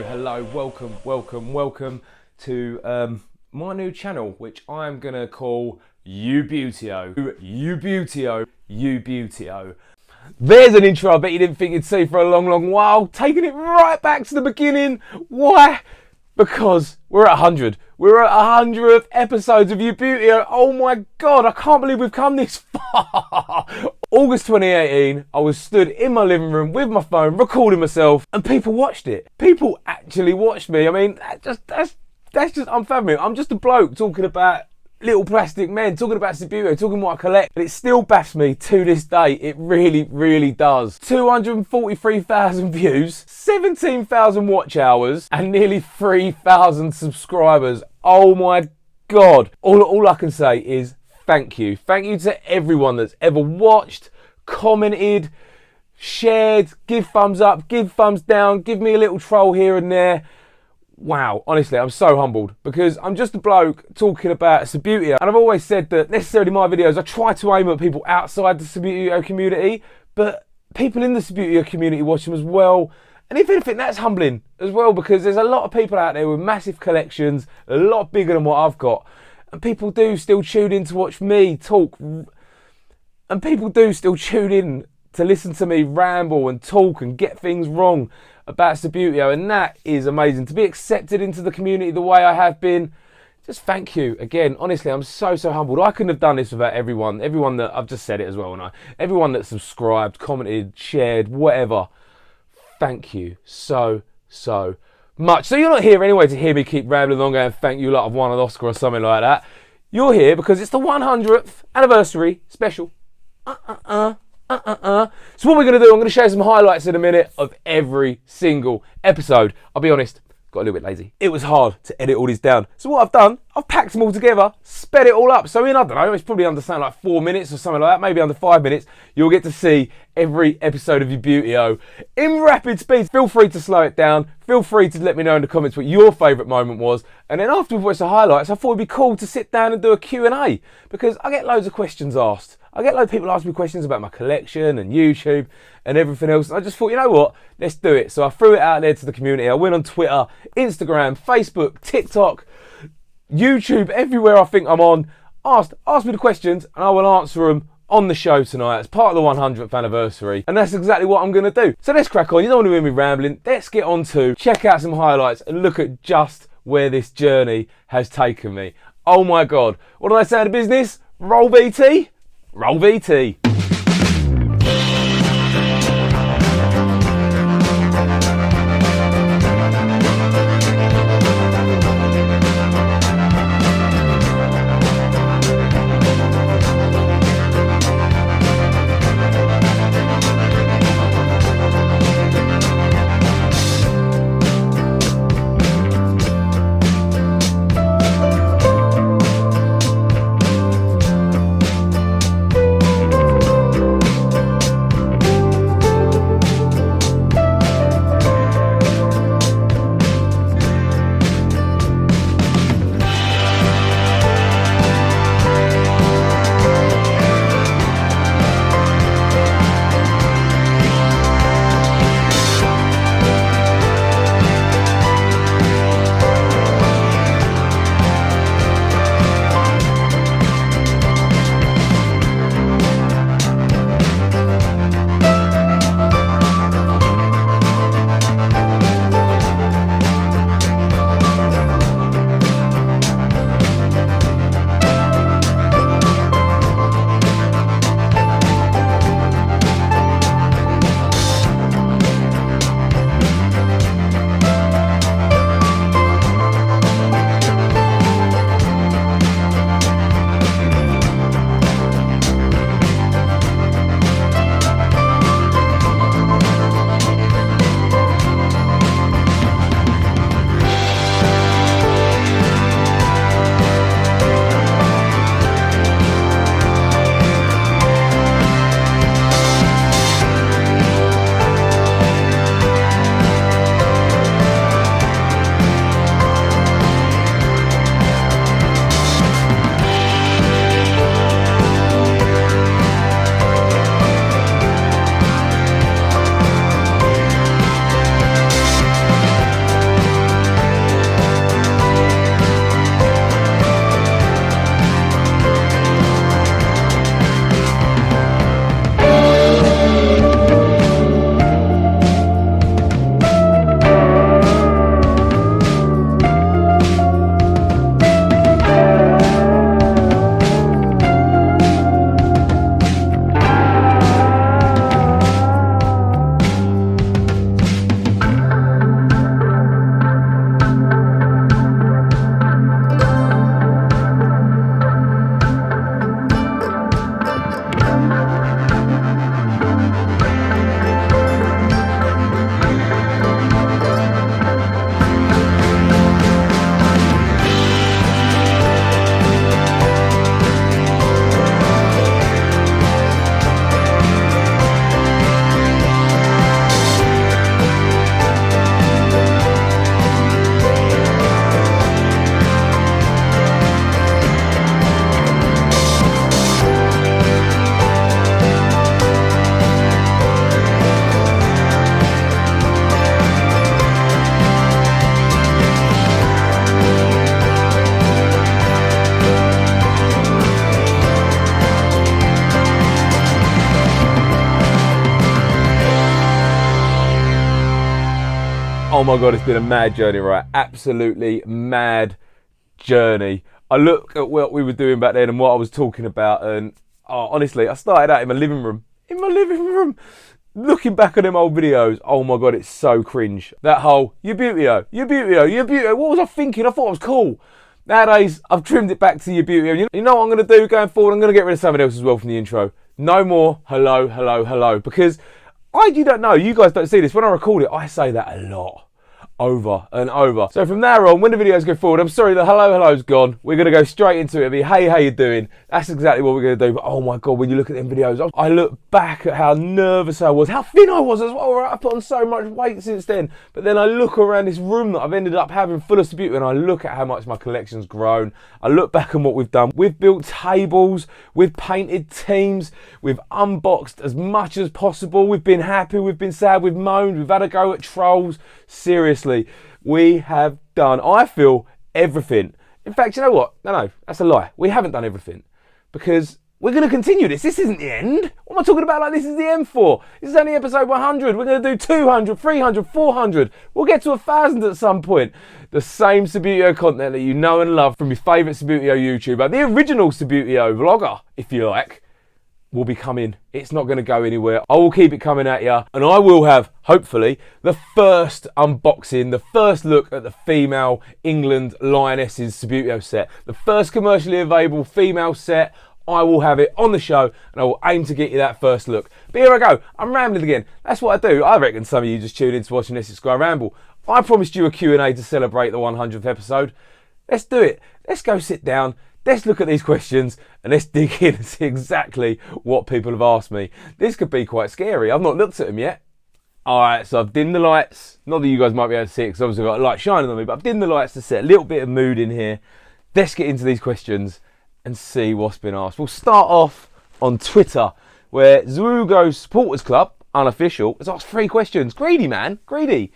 Hello, welcome to my new channel, which I'm gonna call Youbbuteo. Youbbuteo. There's an intro I bet you didn't think you'd see for a long while, taking it right back to the beginning. Why? Because we're at 100. We're at 100 episodes of Youbbuteo. Oh my God, I can't believe we've come this far. August 2018, I was stood in my living room with my phone, recording myself, and people watched it. People actually watched me. I mean, that's just unfathomable. I'm just a bloke talking about little plastic men, talking about Subbuteo, talking what I collect, and it still baffs me to this day. It really does. 243,000 views, 17,000 watch hours, and nearly 3,000 subscribers. Oh my God. All I can say is thank you. Thank you to everyone that's ever watched, commented, shared, give thumbs up, give thumbs down, give me a little troll here and there. Wow, honestly, I'm so humbled because I'm just a bloke talking about Subbuteo, and I've always said that necessarily my videos, I try to aim at people outside the Subbuteo community, but people in the Subbuteo community watch them as well. And if anything, that's humbling as well, because there's a lot of people out there with massive collections, a lot bigger than what I've got, and people do still tune in to watch me talk, and people do still tune in to listen to me ramble and talk and get things wrong about Subbuteo, and that is amazing. To be accepted into the community the way I have been, just thank you again. Honestly, I'm so humbled. I couldn't have done this without everyone that, I've just said it as well, and everyone that subscribed, commented, shared, whatever. Thank you so much. So you're not here anyway to hear me keep rambling on going thank you like I've won an Oscar or something like that. You're here because it's the 100th anniversary special. So what we're going to do, I'm going to show you some highlights in a minute of every single episode. I'll be honest, got a little bit lazy. It was hard to edit all these down. So what I've done, I've packed them all together, sped it all up. So in, I don't know, it's probably under something like 4 minutes or something like that, maybe under 5 minutes, you'll get to see every episode of Youbbuteo in rapid speed. Feel free to slow it down. Feel free to let me know in the comments what your favourite moment was. And then after we've watched the highlights, I thought it'd be cool to sit down and do a Q&A, because I get loads of questions asked. I get loads of people asking me questions about my collection and YouTube and everything else. And I just thought, you know what, let's do it. So I threw it out there to the community. I went on Twitter, Instagram, Facebook, TikTok, YouTube, everywhere I think I'm on. Ask me the questions and I will answer them on the show tonight as part of the 100th anniversary. And that's exactly what I'm going to do. So let's crack on. You don't want to hear me rambling. Let's get on to check out some highlights and look at just where this journey has taken me. Oh my God. What did I say in the business? Roll VT? Roll VT. Oh my God, it's been a mad journey, right? Absolutely mad journey. I look at what we were doing back then and what I was talking about, and honestly, I started out in my living room. Looking back on them old videos, oh my God, it's so cringe. That whole Youbbuteo. What was I thinking? I thought it was cool. Nowadays, I've trimmed it back to Youbbuteo. You know what I'm going to do going forward? I'm going to get rid of something else as well from the intro. No more hello, because you don't know, you guys don't see this. When I record it, I say that a lot. Over and over. So from now on, when the videos go forward, I'm sorry, the hello's gone. We're going to go straight into it. It'll be, hey, how you doing? That's exactly what we're going to do. But oh my God, when you look at them videos, I look back at how nervous I was, how thin I was as well. Right? I've put on so much weight since then. But then I look around this room that I've ended up having full of Subbuteo, and I look at how much my collection's grown. I look back on what we've done. We've built tables, we've painted teams, we've unboxed as much as possible. We've been happy, we've been sad, we've moaned, we've had a go at trolls. Seriously, we have done, I feel, everything. In fact, you know what? No, that's a lie. We haven't done everything, because we're going to continue this. This isn't the end. What am I talking about like this is the end for? This is only episode 100. We're going to do 200, 300, 400. We'll get to 1,000 at some point. The same Subbuteo content that you know and love from your favourite Subbuteo YouTuber, the original Subbuteo vlogger, if you like, will be coming. It's not going to go anywhere. I will keep it coming at you, and I will have, hopefully, the first unboxing, the first look at the female England Lionesses Subbuteo set, the first commercially available female set. I will have it on the show, and I will aim to get you that first look. But here I go. I'm rambling again. That's what I do. I reckon some of you just tuned in to watching this Guy ramble. I promised you a Q&A to celebrate the 100th episode. Let's do it. Let's go sit down. Let's look at these questions and let's dig in and see exactly what people have asked me. This could be quite scary. I've not looked at them yet. All right, so I've dimmed the lights. Not that you guys might be able to see it because obviously I've got a light shining on me, but I've dimmed the lights to set a little bit of mood in here. Let's get into these questions and see what's been asked. We'll start off on Twitter, where Zugo Supporters Club, unofficial, has asked 3 questions. Greedy, man, greedy.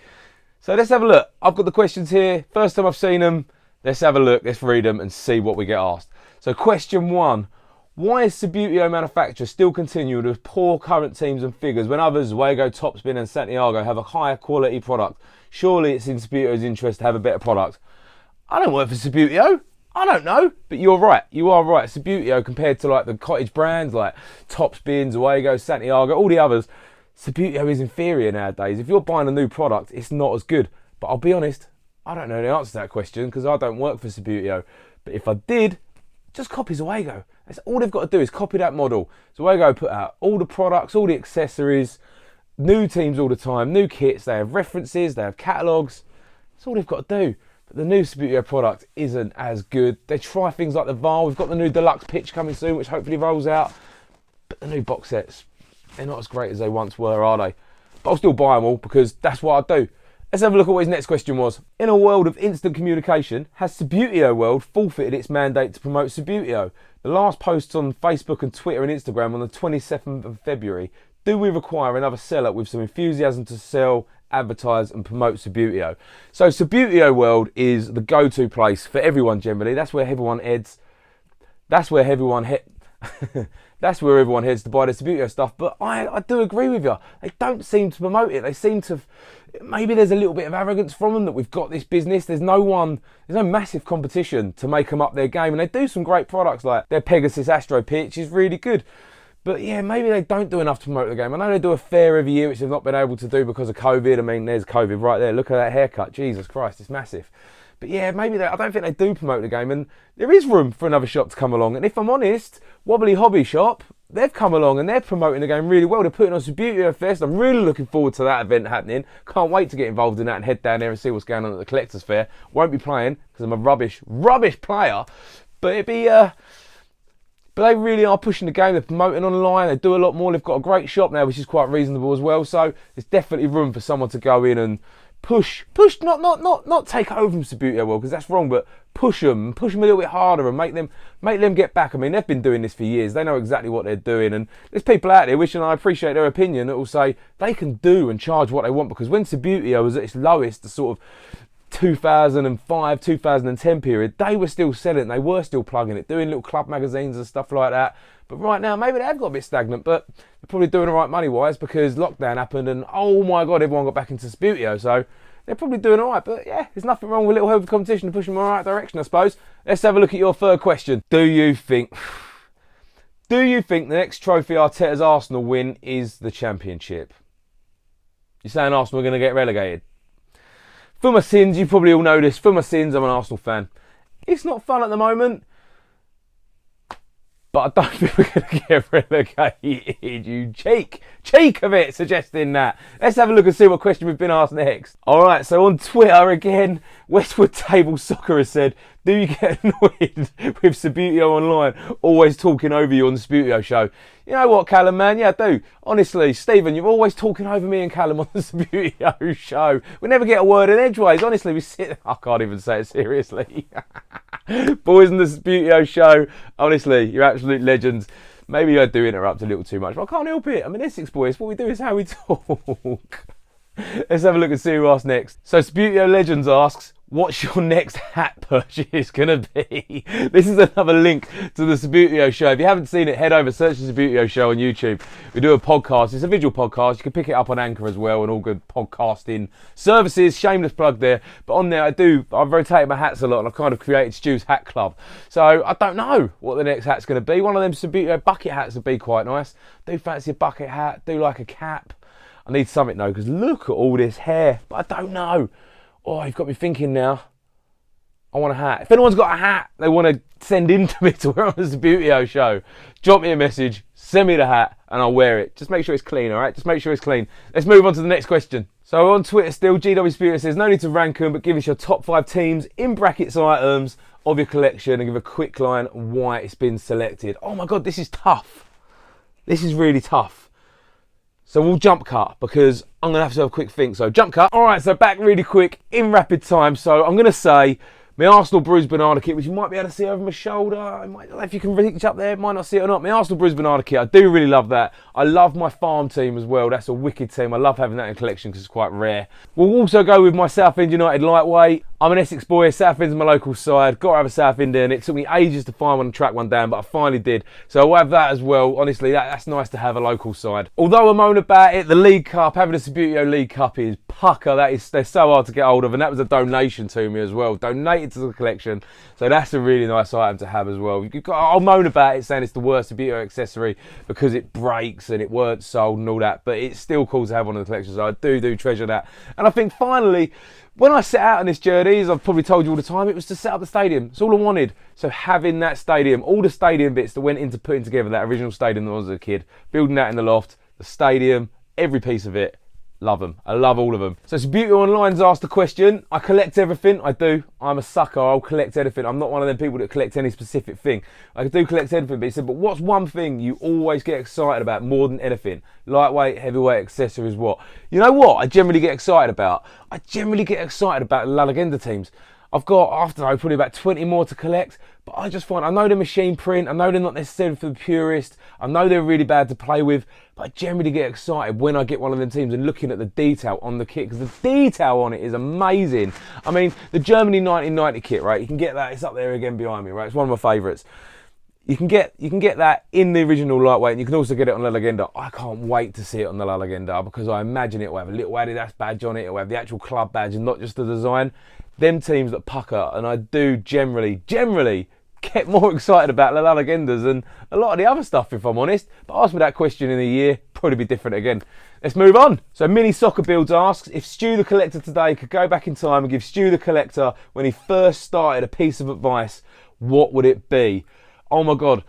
So let's have a look. I've got the questions here. First time I've seen them. Let's have a look, let's read them and see what we get asked. So question 1, why is Subbuteo manufacture still continuing with poor current teams and figures when others, Wago, Topspin and Santiago, have a higher quality product? Surely it's in Subbuteo's interest to have a better product. I don't work for Subbuteo. I don't know, but you're right. You are right. Subbuteo, compared to like the cottage brands like Topspin, Wago, Santiago, all the others, Subbuteo is inferior nowadays. If you're buying a new product, it's not as good. But I'll be honest, I don't know the answer to that question because I don't work for Subbuteo. But if I did, just copy Wago. That's all they've got to do is copy that model. Wago put out all the products, all the accessories, new teams all the time, new kits. They have references, they have catalogues. That's all they've got to do. But the new Subbuteo product isn't as good. They try things like the VAR. We've got the new deluxe pitch coming soon, which hopefully rolls out. But the new box sets, they're not as great as they once were, are they? But I'll still buy them all because that's what I do. Let's have a look at what his next question was. In a world of instant communication, has Subbuteo World forfeited its mandate to promote Subbuteo? The last posts on Facebook and Twitter and Instagram on the 27th of February. Do we require another seller with some enthusiasm to sell, advertise and promote Subbuteo? So Subbuteo World is the go-to place for everyone generally. That's where everyone heads. That's where everyone That's where everyone heads to buy the Subbuteo stuff. But I do agree with you. They don't seem to promote it. They seem to, maybe there's a little bit of arrogance from them that we've got this business. There's no massive competition to make them up their game. And they do some great products like their Pegasus Astro pitch is really good. But yeah, maybe they don't do enough to promote the game. I know they do a fair every year, which they've not been able to do because of COVID. I mean, there's COVID right there. Look at that haircut. Jesus Christ, it's massive. But yeah, maybe I don't think they do promote the game, and there is room for another shop to come along. And if I'm honest, Wobbly Hobby Shop, they've come along and they're promoting the game really well. They're putting on Subbuteo Fest. I'm really looking forward to that event happening. Can't wait to get involved in that and head down there and see what's going on at the Collectors Fair. Won't be playing because I'm a rubbish player, but it'd be but they really are pushing the game. They're promoting online. They do a lot more. They've got a great shop now, which is quite reasonable as well. So there's definitely room for someone to go in and push, not take over from Subbuteo World because that's wrong, but push them a little bit harder and make them get back. I mean, they've been doing this for years. They know exactly what they're doing, and there's people out there, which, and I appreciate their opinion, that will say they can do and charge what they want, because when Subbuteo was at its lowest, the sort of 2005, 2010 period, they were still selling, they were still plugging it, doing little club magazines and stuff like that. But right now, maybe they have got a bit stagnant, but they're probably doing all right money-wise because lockdown happened and, oh my God, everyone got back into Subbuteo. So they're probably doing all right. But yeah, there's nothing wrong with a little healthy competition to push them in the right direction, I suppose. Let's have a look at your third question. Do you think the next trophy Arteta's Arsenal win is the Championship? You're saying Arsenal are going to get relegated? For my sins, you probably all know this. For my sins, I'm an Arsenal fan. It's not fun at the moment. But I don't think we're going to get relegated, you cheek of it, suggesting that. Let's have a look and see what question we've been asked next. All right, so on Twitter again, Westwood Table Soccer has said, do you get annoyed with Subbuteo Online always talking over you on the Subbuteo show? You know what, Callum, man? Yeah, I do. Honestly, Stephen, you're always talking over me and Callum on the Subbuteo show. We never get a word in edgeways. Honestly, we sit... I can't even say it seriously. Boys on the Subbuteo show, honestly, you're absolute legends. Maybe I do interrupt a little too much, but I can't help it. I'm an Essex boy. It's what we do, is how we talk. Let's have a look and see who asks next. So Subbuteo Legends asks, what's your next hat purchase going to be? This is another link to the Subbuteo show. If you haven't seen it, head over, search the Subbuteo show on YouTube. We do a podcast. It's a visual podcast. You can pick it up on Anchor as well and all good podcasting services. Shameless plug there. But on there, I've rotated my hats a lot and I've kind of created Stu's Hat Club. So I don't know what the next hat's going to be. One of them Subbuteo bucket hats would be quite nice. Do fancy a bucket hat. Do like a cap. I need something though, because look at all this hair. But I don't know. Oh, you've got me thinking now. I want a hat. If anyone's got a hat they want to send in to me to wear on the Subbuteo show, drop me a message, send me the hat, and I'll wear it. Just make sure it's clean, all right? Just make sure it's clean. Let's move on to the next question. So on Twitter still, GW Subbuteo says, no need to rank them, but give us your top 5 teams in brackets items of your collection and give a quick line why it's been selected. Oh my God, this is tough. This is really tough. So we'll jump cut because I'm going to have a quick think. So jump cut. All right, so back really quick in rapid time. So I'm going to say my Arsenal bruised banana kit, which you might be able to see over my shoulder. I don't know if you can reach up there, might not see it or not. My Arsenal bruised banana kit, I do really love that. I love my farm team as well. That's a wicked team. I love having that in collection because it's quite rare. We'll also go with my Southend United lightweight. I'm an Essex boy. Southend's my local side. Got to have a Southend in. It took me ages to find one and track one down, but I finally did. So I'll have that as well. Honestly, that's nice to have a local side. Although I moan about it, the League Cup, having a Subbuteo League Cup is pucker. They're so hard to get hold of, and that was a donation to me as well. Donated to the collection. So that's a really nice item to have as well. I'll moan about it saying it's the worst Subbuteo accessory because it breaks and it weren't sold and all that, but it's still cool to have one in the collection. So I do treasure that. And I think finally, when I set out on this journey, as I've probably told you all the time, it was to set up the stadium. It's all I wanted. So having that stadium, all the stadium bits that went into putting together that original stadium that I was a kid, building that in the loft, the stadium, every piece of it, love them. I love all of them. So Subbuteo Online's asked the question. I collect everything. I do. I'm a sucker. I'll collect everything. I'm not one of them people that collect any specific thing. I do collect everything. But he said, but what's one thing you always get excited about more than anything? Lightweight, heavyweight, accessories, what? You know what I generally get excited about? I generally get excited about La Legenda teams. I've got, after probably about 20 more to collect, but I just find, I know they're machine print, I know they're not necessarily for the purist, I know they're really bad to play with, but I generally get excited when I get one of them teams and looking at the detail on the kit, because the detail on it is amazing. I mean, the Germany 1990 kit, right, you can get that, it's up there again behind me, right, it's one of my favourites. You can get that in the original lightweight, and you can also get it on La Legenda. I can't wait to see it on the La Legenda because I imagine it will have a little Adidas badge on it, it will have the actual club badge and not just the design. Them teams that pucker, and I do generally get more excited about La Legendas than a lot of the other stuff, if I'm honest. But ask me that question in a year, probably be different again. Let's move on. So Mini Soccer Builds asks, if Stu the Collector today could go back in time and give Stu the Collector when he first started a piece of advice, what would it be? Oh my God.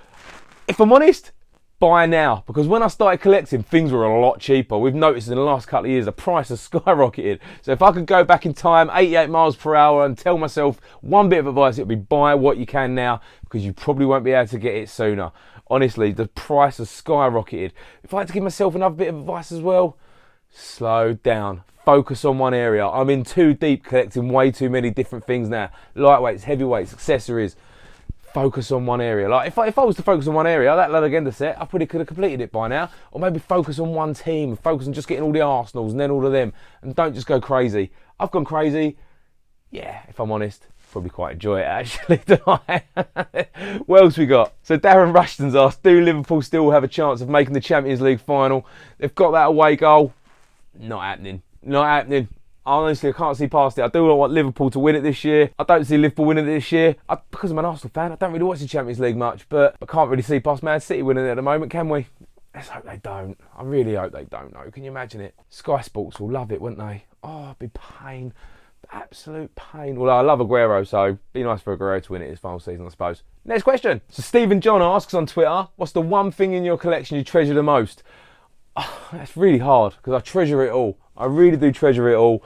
If I'm honest, buy now, because when I started collecting, things were a lot cheaper. We've noticed in the last couple of years the price has skyrocketed. So if I could go back in time 88 miles per hour and tell myself one bit of advice, it would be buy what you can now, because you probably won't be able to get it sooner. Honestly, the price has skyrocketed. If I had to give myself another bit of advice as well, slow down. Focus on one area. I'm in too deep collecting way too many different things now. Lightweights, heavyweights, accessories. Focus on one area. Like if I was to focus on one area, that La Legenda set, I probably could have completed it by now. Or maybe focus on one team, focus on just getting all the Arsenals and then all of them, and don't just go crazy. I've gone crazy. Yeah, if I'm honest, probably quite enjoy it actually, don't I? What else we got? So Darren Rushton's asked, do Liverpool still have a chance of making the Champions League final? They've got that away goal. Not happening. Not happening. Honestly, I can't see past it. I do want Liverpool to win it this year. I don't see Liverpool winning it this year. Because I'm an Arsenal fan, I don't really watch the Champions League much, but I can't really see past Man City winning it at the moment, can we? Let's hope they don't. I really hope they don't, though. Can you imagine it? Sky Sports will love it, wouldn't they? Oh, it'd be pain. Absolute pain. Well, I love Aguero, so it'd be nice for Aguero to win it his final season, I suppose. Next question. So Stephen John asks on Twitter, what's the one thing in your collection you treasure the most? Oh, that's really hard, because I treasure it all. I really do treasure it all.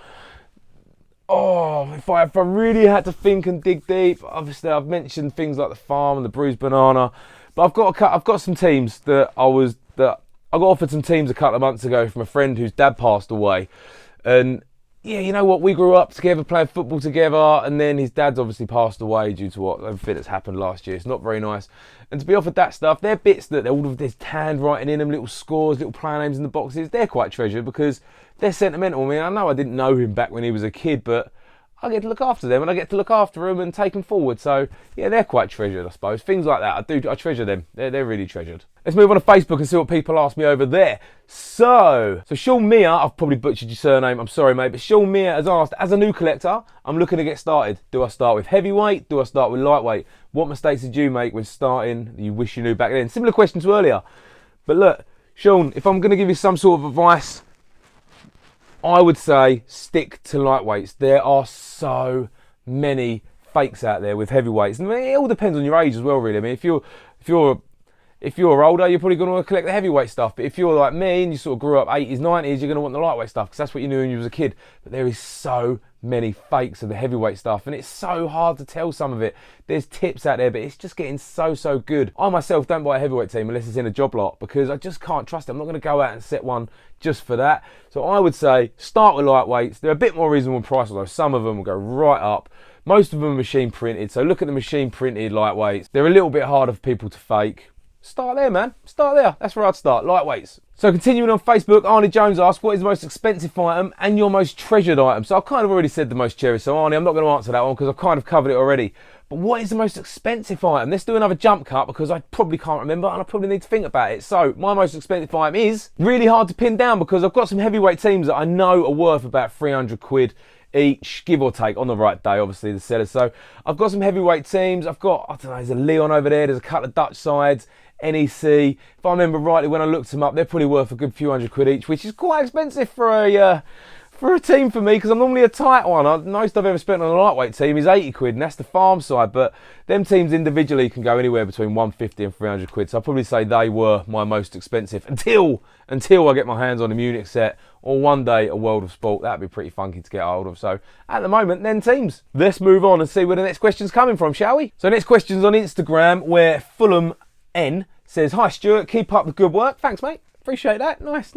Oh, if I really had to think and dig deep, obviously I've mentioned things like the farm and the bruised banana, but I've got some teams that I got offered some teams a couple of months ago from a friend whose dad passed away, and yeah, you know what, we grew up together playing football together, and then his dad's obviously passed away due to everything that's happened last year. It's not very nice. And to be offered that stuff, they're bits that there's handwriting in them, little scores, little player names in the boxes. They're quite treasured because they're sentimental. I mean, I know I didn't know him back when he was a kid, but I get to look after them, and I get to look after them and take them forward. So yeah, they're quite treasured, I suppose. Things like that, I treasure them. They're really treasured. Let's move on to Facebook and see what people ask me over there. So Sean Mia, I've probably butchered your surname, I'm sorry mate, but Sean Mia has asked, as a new collector, I'm looking to get started. Do I start with heavyweight? Do I start with lightweight? What mistakes did you make when starting that you wish you knew back then? Similar question to earlier. But look, Sean, if I'm going to give you some sort of advice, I would say stick to lightweights. There are so many fakes out there with heavyweights, and it all depends on your age as well, really. I mean, if you're older, you're probably going to want to collect the heavyweight stuff. But if you're like me and you sort of grew up 80s, 90s, you're going to want the lightweight stuff because that's what you knew when you was a kid. But there is so many fakes of the heavyweight stuff, and it's so hard to tell some of it. There's tips out there, but it's just getting so good. I myself don't buy a heavyweight team unless it's in a job lot because I just can't trust it. I'm not going to go out and set one just for that. So I would say start with lightweights. They're a bit more reasonable price, although some of them will go right up. Most of them are machine printed, so look at the machine printed lightweights. They're a little bit harder for people to fake. Start there, man. Start there. That's where I'd start. Lightweights. So continuing on Facebook, Arnie Jones asks, what is the most expensive item and your most treasured item? So I've kind of already said the most cherished. So Arnie, I'm not going to answer that one because I've kind of covered it already. But what is the most expensive item? Let's do another jump cut because I probably can't remember and I probably need to think about it. So my most expensive item is really hard to pin down because I've got some heavyweight teams that I know are worth about 300 quid each, give or take, on the right day, obviously, the sellers. So I've got some heavyweight teams. I've got, I don't know, there's a Leon over there. There's a couple of Dutch sides. NEC, if I remember rightly, when I looked them up, they're probably worth a good few hundred quid each, which is quite expensive for a team for me because I'm normally a tight one. The most I've ever spent on a lightweight team is 80 quid, and that's the farm side. But them teams individually can go anywhere between 150 and 300 quid. So I'd probably say they were my most expensive until I get my hands on a Munich set or one day a World of Sport. That'd be pretty funky to get hold of. So at the moment, then teams. Let's move on and see where the next question's coming from, shall we? So next question's on Instagram, where Fulham N says, hi Stuart, keep up the good work. Thanks mate, appreciate that. Nice.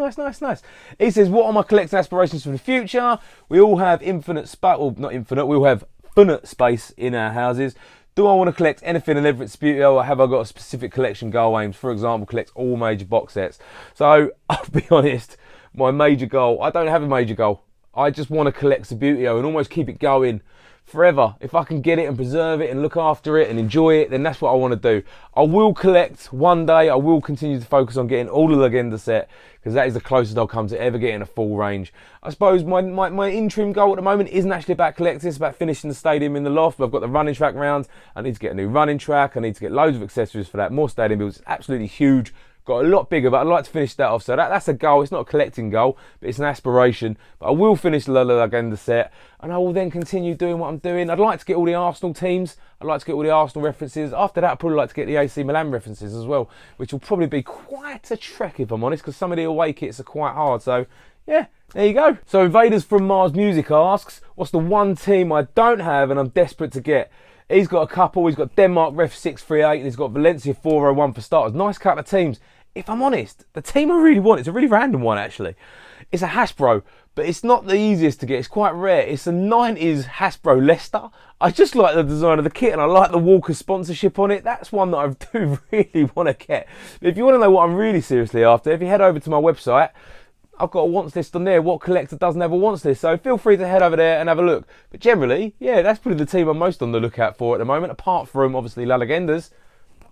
He says, what are my collecting aspirations for the future? We all have infinite space, well not infinite, we all have finite space in our houses. Do I want to collect anything and everything Subbuteo, or have I got a specific collection goal aims? For example, collect all major box sets. So I'll be honest, my major goal, I don't have a major goal. I just want to collect Subbuteo and almost keep it going forever. If I can get it and preserve it and look after it and enjoy it, then that's what I want to do. I will collect one day. I will continue to focus on getting all the Legenda set because that is the closest I'll come to ever getting a full range. I suppose my interim goal at the moment isn't actually about collecting, it's about finishing the stadium in the loft. I've got the running track round. I need to get a new running track. I need to get loads of accessories for that. More stadium builds. It's absolutely huge. Got a lot bigger, but I'd like to finish that off. So that's a goal. It's not a collecting goal, but it's an aspiration. But I will finish the Legenda set, and I will then continue doing what I'm doing. I'd like to get all the Arsenal teams. I'd like to get all the Arsenal references. After that, I'd probably like to get the AC Milan references as well, which will probably be quite a trek, if I'm honest, because some of the away kits are quite hard. So, yeah, there you go. So Invaders from Mars Music asks, what's the one team I don't have and I'm desperate to get? He's got a couple. He's got Denmark Ref 638, and he's got Valencia 401 for starters. Nice couple of teams. If I'm honest, the team I really want, it's a really random one actually. It's a Hasbro, but it's not the easiest to get. It's quite rare. It's a 90s Hasbro Leicester. I just like the design of the kit and I like the Walker sponsorship on it. That's one that I do really want to get. If you want to know what I'm really seriously after, if you head over to my website, I've got a wants list on there. What collector doesn't have a wants list? So feel free to head over there and have a look. But generally, yeah, that's probably the team I'm most on the lookout for at the moment. Apart from, obviously, La Legendas,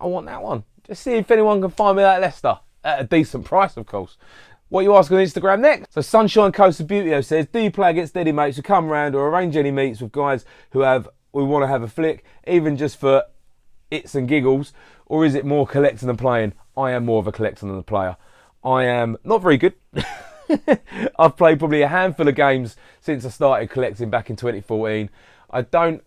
I want that one. Just see if anyone can find me that Leicester at a decent price, of course. what you ask on Instagram next. So Sunshine Coast Subbuteo says, do you play against any mates who come round or arrange any meets with guys who want to have a flick, even just for its and giggles, or is it more collecting than playing? I am more of a collector than a player. I am not very good. I've played probably a handful of games since I started collecting back in 2014. I don't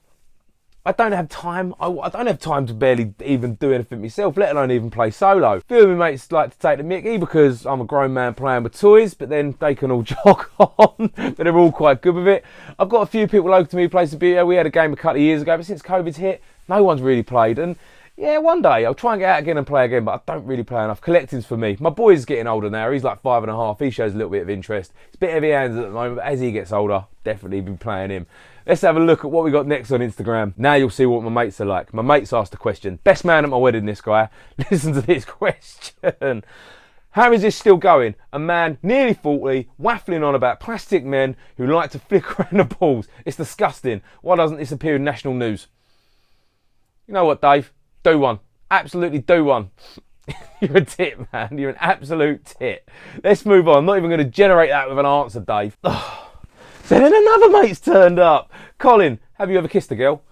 have time. I don't have time to barely even do anything myself, let alone even play solo. A few of my mates like to take the mickey because I'm a grown man playing with toys, but then they can all jog on, but they're all quite good with it. I've got a few people local to me who play Subbuteo. We had a game a couple of years ago, but since COVID's hit, no one's really played. And yeah, one day I'll try and get out again and play again, but I don't really play enough. Collecting's for me. My boy's getting older now. He's like 5.5. He shows a little bit of interest. He's a bit heavy hands at the moment, but as he gets older, definitely be playing him. Let's have a look at what we got next on Instagram. Now you'll see what my mates are like. My mates asked a question. Best man at my wedding, this guy. Listen to this question. How is this still going? A man nearly 40, waffling on about plastic men who like to flick around the balls. It's disgusting. Why doesn't this appear in national news? You know what, Dave? Do one. Absolutely do one. You're a tit, man. You're an absolute tit. Let's move on. I'm not even going to generate that with an answer, Dave. So then another mate's turned up. Colin, have you ever kissed a girl?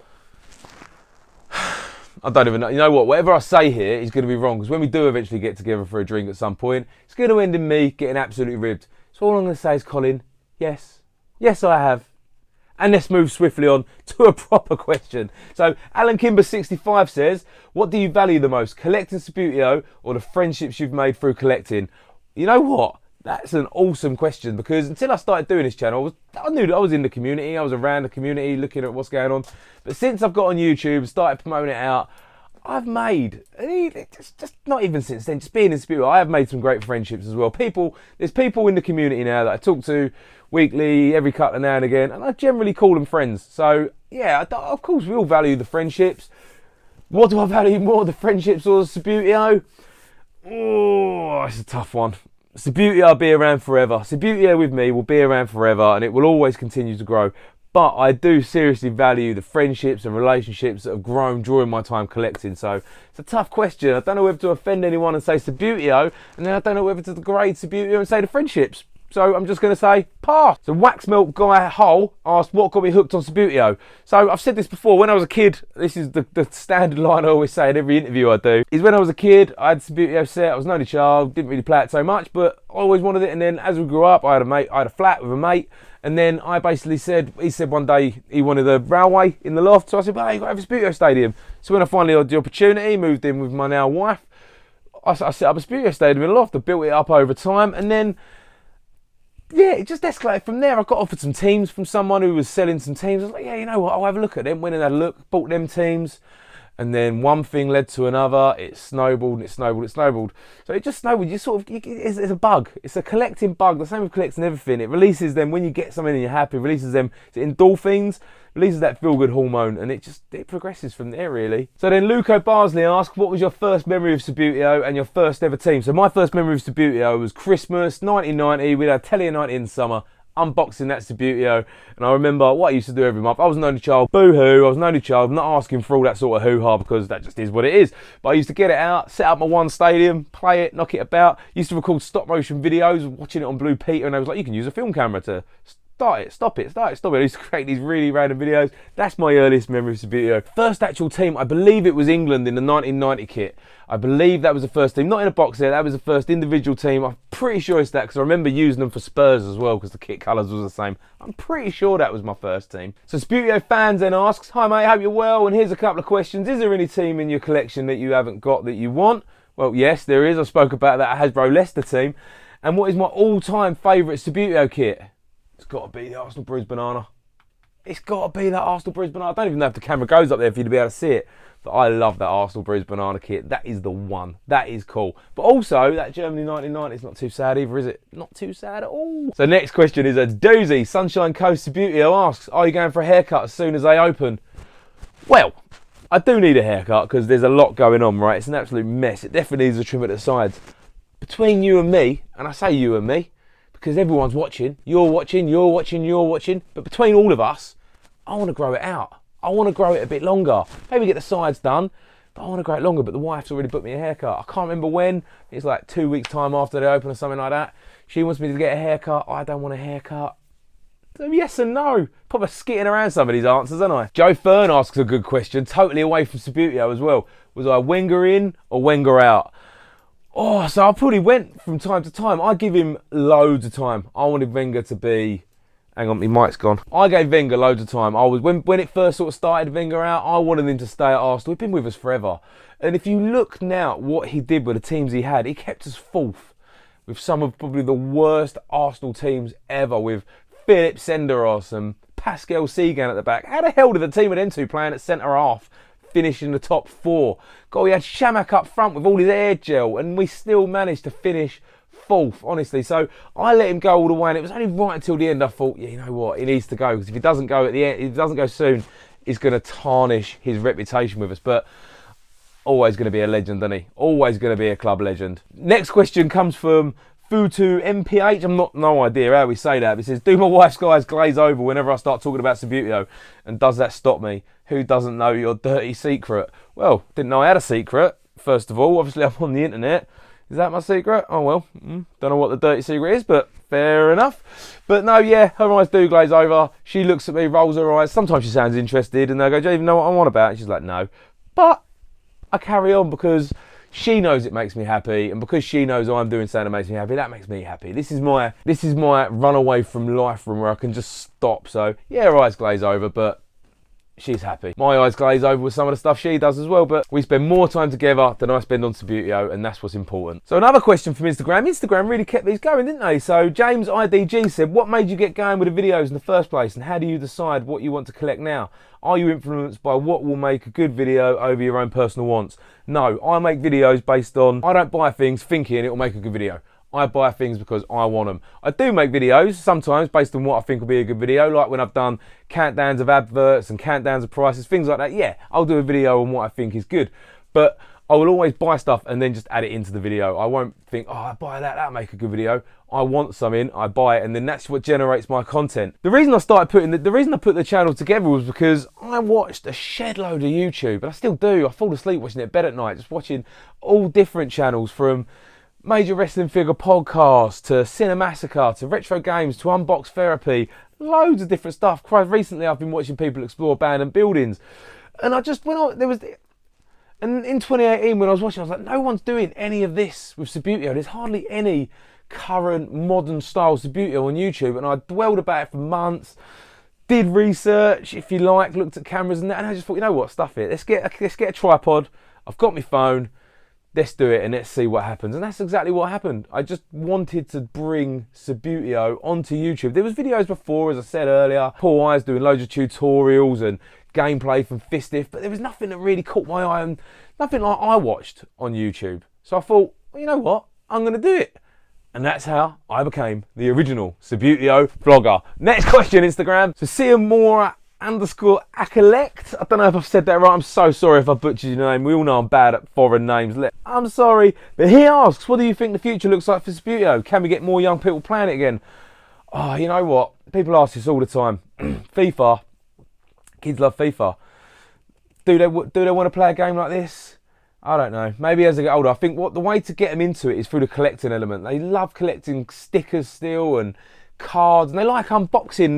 I don't even know. You know what? Whatever I say here is going to be wrong, because when we do eventually get together for a drink at some point, it's going to end in me getting absolutely ribbed. So all I'm going to say is, Colin, yes. Yes, I have. And let's move swiftly on to a proper question. So Alan Kimber 65 says, what do you value the most, collecting Subbuteo or the friendships you've made through collecting? You know what? That's an awesome question, because until I started doing this channel, I knew that I was in the community. I was around the community looking at what's going on. But since I've got on YouTube and started promoting it out, I've made, just not even since then, just being in Subbuteo, I have made some great friendships as well. There's people in the community now that I talk to weekly, every couple of now and again, and I generally call them friends. So yeah, of course we all value the friendships. What do I value more, the friendships or the Subbuteo? Oh, it's a tough one. Subbuteo will be around forever. Subbuteo with me will be around forever, and it will always continue to grow. But I do seriously value the friendships and relationships that have grown during my time collecting. So it's a tough question. I don't know whether to offend anyone and say Subbuteo, and then I don't know whether to degrade Subbuteo and say the friendships. So I'm just going to say pass. So Wax Milk Guy Hull asked what got me hooked on Subbuteo. So I've said this before, when I was a kid, this is the standard line I always say in every interview I do, is when I was a kid, I had Subbuteo set, I was an only child, didn't really play it so much, but I always wanted it. And then as we grew up, I had a flat with a mate, and then I basically said, he said one day he wanted a railway in the loft, so I said, well, you got to have a Subbuteo stadium. So when I finally had the opportunity, moved in with my now wife, I set up a Subbuteo stadium in the loft. I built it up over time, and then yeah, it just escalated from there. I got offered some teams from someone who was selling some teams. I was like, yeah, you know what, I'll have a look at them. Went and had a look, bought them teams. And then one thing led to another. It snowballed and it snowballed, it snowballed. So it just snowballed. It's a bug. It's a collecting bug. The same with collecting everything. It releases them when you get something and you're happy. It releases them endorphins, releases that feel-good hormone, and it progresses from there, really. So then Luco Barsley asked, what was your first memory of Subbuteo and your first ever team? So my first memory of Subbuteo was Christmas 1990. We had a telly night in summer, unboxing that Subbuteo, and I remember what I used to do every month. I was an only child, boo-hoo, I was an only child. I'm not asking for all that sort of hoo-ha, because that just is what it is. But I used to get it out, set up my one stadium, play it, knock it about. Used to record stop motion videos, watching it on Blue Peter, and I was like, you can use a film camera to start it, stop it, start it, stop it. I used to create these really random videos. That's my earliest memory of Subbuteo. First actual team, I believe it was England in the 1990 kit. I believe that was the first team, not in a box set, that was the first individual team. I'm pretty sure it's that, because I remember using them for Spurs as well, because the kit colours was the same. I'm pretty sure that was my first team. So Subbuteo fans then asks, hi mate, hope you're well, and here's a couple of questions. Is there any team in your collection that you haven't got that you want? Well, yes, there is. I spoke about that Hasbro Leicester team. And what is my all-time favourite Subbuteo kit? It's got to be the Arsenal Bruised Banana. It's got to be that Arsenal Bruised Banana. I don't even know if the camera goes up there for you to be able to see it. But I love that Arsenal Bruised Banana kit. That is the one. That is cool. But also, that Germany 1990 is not too sad either, is it? Not too sad at all. So next question is a doozy. Sunshine Coast Subbuteo asks, are you going for a haircut as soon as they open? Well, I do need a haircut, because there's a lot going on, right? It's an absolute mess. It definitely needs a trim at the sides. Between you and me, and I say you and me, because everyone's watching, you're watching, you're watching, you're watching, but between all of us, I want to grow it out. I want to grow it a bit longer. Maybe get the sides done, but I want to grow it longer. But the wife's already booked me a haircut. I can't remember when. It's like 2 weeks time after they open or something like that. She wants me to get a haircut. I don't want a haircut. So yes and no. Probably skitting around some of these answers, aren't I? Joe Fern asks a good question, totally away from Subbuteo as well. Was I Wenger in or Wenger out? Oh, so I probably went from time to time. I give him loads of time. I wanted Wenger to be... Hang on, my mic's gone. I gave Wenger loads of time. When it first sort of started, Wenger out, I wanted him to stay at Arsenal. He's been with us forever. And if you look now at what he did with the teams he had, he kept us fourth with some of probably the worst Arsenal teams ever, with Philip Senderos and Pascal Segan at the back. How the hell did the team of them two playing at centre half finish in the top four? God, we had Shamak up front with all his air gel, and we still managed to finish fourth, honestly. So I let him go all the way, and it was only right until the end I thought, yeah, you know what, he needs to go, because if he doesn't go at the end, if he doesn't go soon, he's going to tarnish his reputation with us. But always going to be a legend, isn't he? Always going to be a club legend. Next question comes from Futu MPH. No idea how we say that. It says, do my wife's eyes glaze over whenever I start talking about Subbuteo? And does that stop me? Who doesn't know your dirty secret? Well, didn't know I had a secret, first of all. Obviously, I'm on the internet. Is that my secret? Oh, well, don't know what the dirty secret is, but fair enough. But no, yeah, her eyes do glaze over. She looks at me, rolls her eyes. Sometimes she sounds interested, and I go, do you even know what I'm on about? And she's like, no. But I carry on because she knows it makes me happy, and because she knows I'm doing something that makes me happy, that makes me happy. This is my run away from life room where I can just stop. So yeah, her eyes glaze over, but she's happy. My eyes glaze over with some of the stuff she does as well, but we spend more time together than I spend on Subbuteo, and that's what's important. So another question from Instagram. Instagram really kept these going, didn't they? So James IDG said, what made you get going with the videos in the first place, and how do you decide what you want to collect now? Are you influenced by what will make a good video over your own personal wants? No, I make videos based on, I don't buy things thinking it will make a good video. I buy things because I want them. I do make videos sometimes based on what I think will be a good video, like when I've done countdowns of adverts and countdowns of prices, things like that. Yeah, I'll do a video on what I think is good. But I will always buy stuff and then just add it into the video. I won't think, oh, I buy that, that'll make a good video. I want something, I buy it, and then that's what generates my content. The reason I started the reason I put the channel together was because I watched a shed load of YouTube, and I still do. I fall asleep watching it in bed at night, just watching all different channels, from Major Wrestling Figure Podcast to Cinemassacre to Retro Games to Unbox Therapy, loads of different stuff. Quite recently I've been watching people explore abandoned buildings, and I just went on, and in 2018 when I was watching, I was like, no one's doing any of this with Subbuteo. There's hardly any current modern style Subbuteo on YouTube, and I dwelled about it for months, did research, if you like, looked at cameras and that, and I just thought, you know what, stuff it. Let's get a tripod. I've got my phone. Let's do it and let's see what happens. And that's exactly what happened. I just wanted to bring Subbuteo onto YouTube. There was videos before, as I said earlier. Paul Eyes doing loads of tutorials and gameplay from Fistiff, but there was nothing that really caught my eye and nothing like I watched on YouTube. So I thought, well, you know what? I'm going to do it. And that's how I became the original Subbuteo vlogger. Next question, Instagram. So Siamora _ Acolect. I don't know if I've said that right. I'm so sorry if I butchered your name. We all know I'm bad at foreign names. I'm sorry. But he asks, what do you think the future looks like for Subbuteo? Can we get more young people playing it again? Oh, you know what? People ask this all the time. FIFA. Kids love FIFA. Do they want to play a game like this? I don't know. Maybe as they get older. I think the way to get them into it is through the collecting element. They love collecting stickers still and cards, and they like unboxing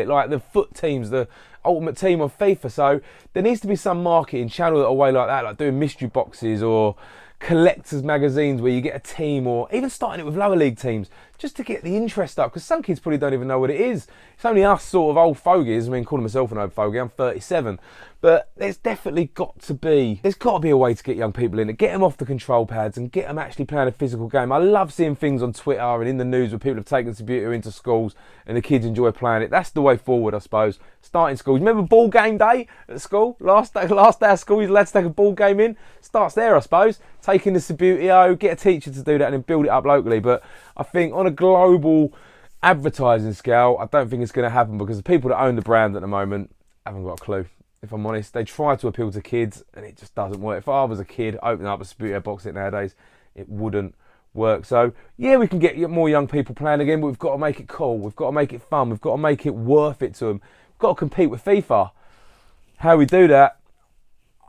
like the foot teams, the ultimate team on FIFA. So there needs to be some marketing channel a way like that, like doing mystery boxes or collectors magazines where you get a team, or even starting it with lower league teams just to get the interest up, because some kids probably don't even know what it is. It's only us sort of old fogies. I mean, calling myself an old fogey, I'm 37, but there's definitely got to be a way to get young people in it, get them off the control pads and get them actually playing a physical game. I love seeing things on Twitter and in the news where people have taken Subbuteo into schools and the kids enjoy playing it. That's the way forward, I suppose. Starting schools. Remember ball game day at school? Last day of school, you're allowed to take a ball game in. Starts there, I suppose. Taking the Subbuteo, get a teacher to do that and then build it up locally. But I think on a global advertising scale, I don't think it's going to happen, because the people that own the brand at the moment haven't got a clue. If I'm honest, they try to appeal to kids and it just doesn't work. If I was a kid opening up a Subbuteo box set nowadays, it wouldn't work. So yeah, we can get more young people playing again, but we've got to make it cool. We've got to make it fun. We've got to make it worth it to them. We've got to compete with FIFA. How we do that,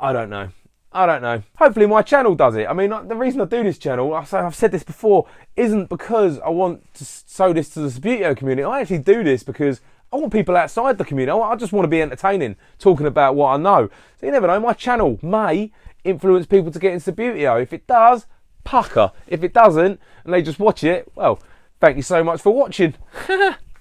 I don't know. I don't know. Hopefully my channel does it. I mean, the reason I do this channel, I've said this before, isn't because I want to sow this to the Subbuteo community. I actually do this because I want people outside the community. I just want to be entertaining, talking about what I know. So you never know, my channel may influence people to get into Subbuteo. If it does, pucker. If it doesn't, and they just watch it, well, thank you so much for watching.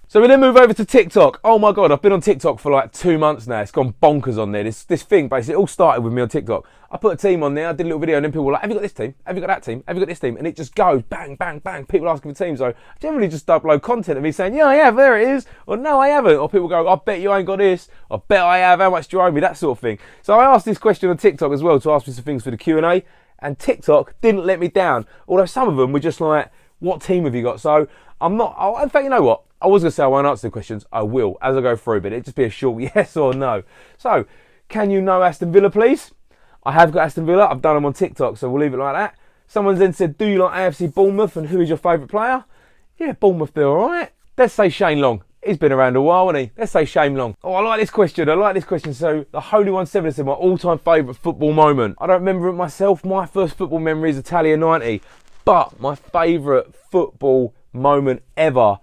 So we then move over to TikTok. Oh my God, I've been on TikTok for like 2 months now. It's gone bonkers on there. This thing, basically, it all started with me on TikTok. I put a team on there, I did a little video, and then people were like, have you got this team? Have you got that team? Have you got this team? And it just goes bang, bang, bang. People asking for teams. So I generally just upload content of me saying, yeah, I have, there it is. Or no, I haven't. Or people go, I bet you ain't got this. I bet I have. How much do you owe me? That sort of thing. So I asked this question on TikTok as well to ask me some things for the Q&A. And TikTok didn't let me down. Although some of them were just like, what team have you got? So I'm not, in fact, you know what? I was going to say I won't answer the questions. I will as I go through, but it'll just be a short yes or no. So, can you know Aston Villa, please? I have got Aston Villa. I've done them on TikTok, so we'll leave it like that. Someone then said, do you like AFC Bournemouth and who is your favourite player? Yeah, Bournemouth, they're all right. Let's say Shane Long. He's been around a while, hasn't he? Let's say Shane Long. Oh, I like this question. So, the Holy 17 said my all-time favourite football moment. I don't remember it myself. My first football memory is Italia 90. But my favourite football moment ever,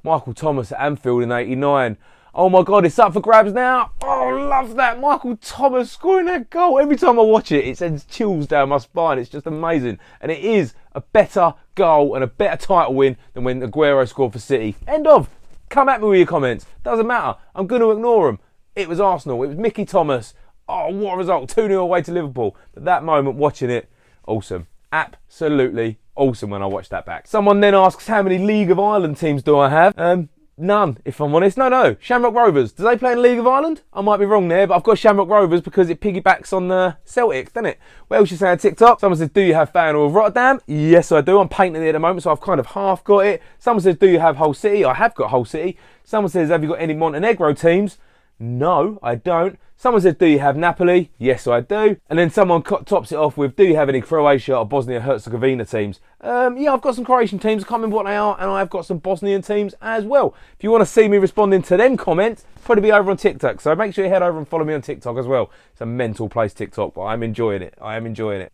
Michael Thomas at Anfield in 89. Oh my God, it's up for grabs now. Oh, I love that. Michael Thomas scoring that goal. Every time I watch it, it sends chills down my spine. It's just amazing. And it is a better goal and a better title win than when Aguero scored for City. End of. Come at me with your comments. Doesn't matter. I'm going to ignore them. It was Arsenal. It was Mickey Thomas. Oh, what a result. 2-0 away to Liverpool. But that moment, watching it, awesome. Absolutely awesome when I watch that back. Someone then asks, how many League of Ireland teams do I have? None, if I'm honest. No. Shamrock Rovers. Do they play in League of Ireland? I might be wrong there, but I've got Shamrock Rovers because it piggybacks on the Celtic, doesn't it? What else you say on TikTok? Someone says, do you have Feyenoord of Rotterdam? Yes, I do. I'm painting it at the moment, so I've kind of half got it. Someone says, do you have Hull City? I have got Hull City. Someone says, have you got any Montenegro teams? No, I don't. Someone says, do you have Napoli? Yes, I do. And then someone tops it off with, do you have any Croatia or Bosnia-Herzegovina teams? Yeah, I've got some Croatian teams. I can't remember what they are. And I've got some Bosnian teams as well. If you want to see me responding to them comments, probably be over on TikTok. So make sure you head over and follow me on TikTok as well. It's a mental place, TikTok, but I'm enjoying it.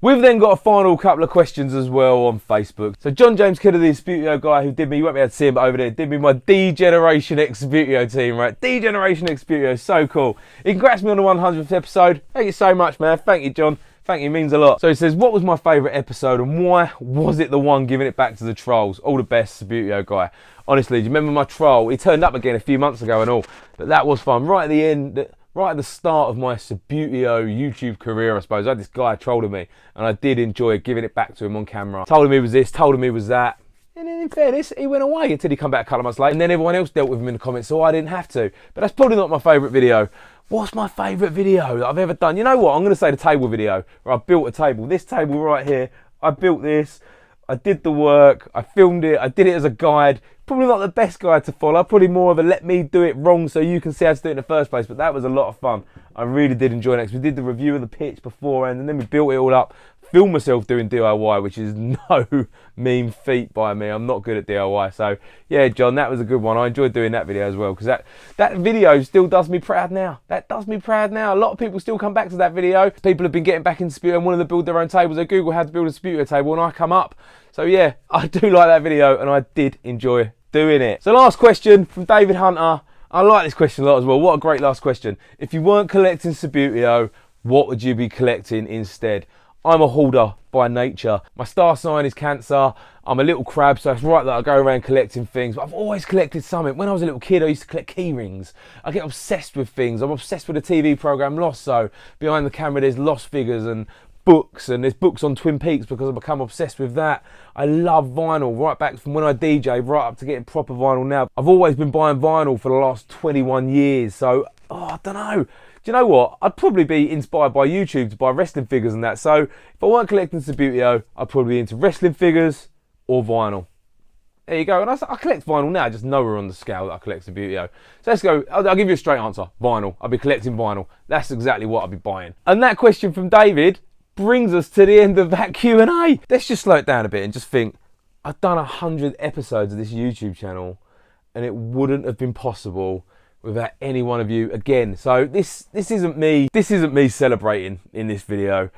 We've then got a final couple of questions as well on Facebook. So John James Kidder, the Subbuteo guy who did me, you won't be able to see him, but over there, did me my D-Generation X Subbuteo team, right? D-Generation X Subbuteo, so cool. He congrats me on the 100th episode. Thank you so much, man. Thank you, John. Thank you, means a lot. So he says, what was my favourite episode and why was it the one giving it back to the trolls? All the best, Subbuteo guy. Honestly, do you remember my troll? He turned up again a few months ago and all, but that was fun. Right at the end, right at the start of my Subbuteo YouTube career, I suppose, I had this guy trolling me and I did enjoy giving it back to him on camera. Told him he was this, told him he was that. And then in fairness, he went away until he come back a couple of months later and then everyone else dealt with him in the comments, so I didn't have to. But that's probably not my favourite video. What's my favourite video that I've ever done? You know what? I'm going to say the table video where I built a table. This table right here, I built this. I did the work. I filmed it. I did it as a guide. Probably not the best guide to follow. Probably more of a let me do it wrong so you can see how to do it in the first place. But that was a lot of fun. I really did enjoy it. We did the review of the pitch beforehand and then we built it all up. Filmed myself doing DIY, which is no mean feat by me. I'm not good at DIY. So yeah, John, that was a good one. I enjoyed doing that video as well because that video still does me proud now. That does me proud now. A lot of people still come back to that video. People have been getting back into Subbuteo and wanting to build their own tables. They Google how to build a Subbuteo table and I come up. So yeah, I do like that video and I did enjoy doing it. So last question from David Hunter. I like this question a lot as well. What a great last question. If you weren't collecting Subbuteo, what would you be collecting instead? I'm a hoarder by nature. My star sign is Cancer. I'm a little crab, so it's right that I go around collecting things. But I've always collected something. When I was a little kid, I used to collect key rings. I get obsessed with things. I'm obsessed with the TV programme Lost, so behind the camera there's Lost figures and books, and there's books on Twin Peaks because I've become obsessed with that. I love vinyl, right back from when I DJ, right up to getting proper vinyl now. I've always been buying vinyl for the last 21 years, so, I don't know. Do you know what? I'd probably be inspired by YouTube to buy wrestling figures and that. So if I weren't collecting Subbuteo, I'd probably be into wrestling figures or vinyl. There you go. And I collect vinyl now, just nowhere on the scale that I collect Subbuteo. So let's go. I'll give you a straight answer. Vinyl. I'll be collecting vinyl. That's exactly what I'll be buying. And that question from David brings us to the end of that Q&A. Let's just slow it down a bit and just think, I've done 100 episodes of this YouTube channel and it wouldn't have been possible without any one of you again. So this isn't me celebrating in this video.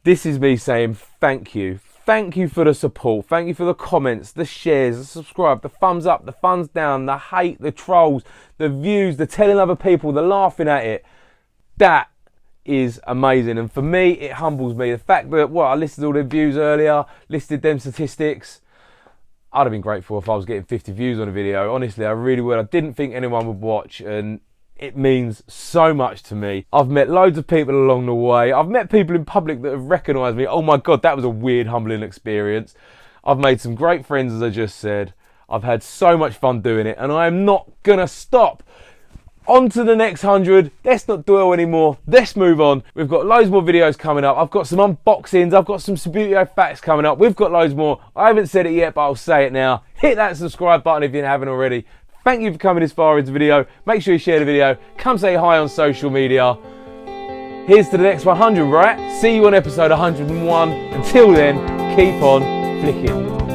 This is me saying thank you. Thank you for the support. Thank you for the comments, the shares, the subscribe, the thumbs up, the thumbs down, the hate, the trolls, the views, the telling other people, the laughing at it. That is amazing. And for me, it humbles me. The fact that, I listed all the views earlier, listed them statistics. I'd have been grateful if I was getting 50 views on a video. Honestly, I really would. I didn't think anyone would watch, and it means so much to me. I've met loads of people along the way. I've met people in public that have recognised me. Oh my God, that was a weird, humbling experience. I've made some great friends, as I just said. I've had so much fun doing it, and I am not gonna stop. On to the next 100. Let's not dwell anymore. Let's move on. We've got loads more videos coming up. I've got some unboxings. I've got some Subbuteo facts coming up. We've got loads more. I haven't said it yet, but I'll say it now. Hit that subscribe button if you haven't already. Thank you for coming this far into the video. Make sure you share the video. Come say hi on social media. Here's to the next 100, right? See you on episode 101. Until then, keep on flicking.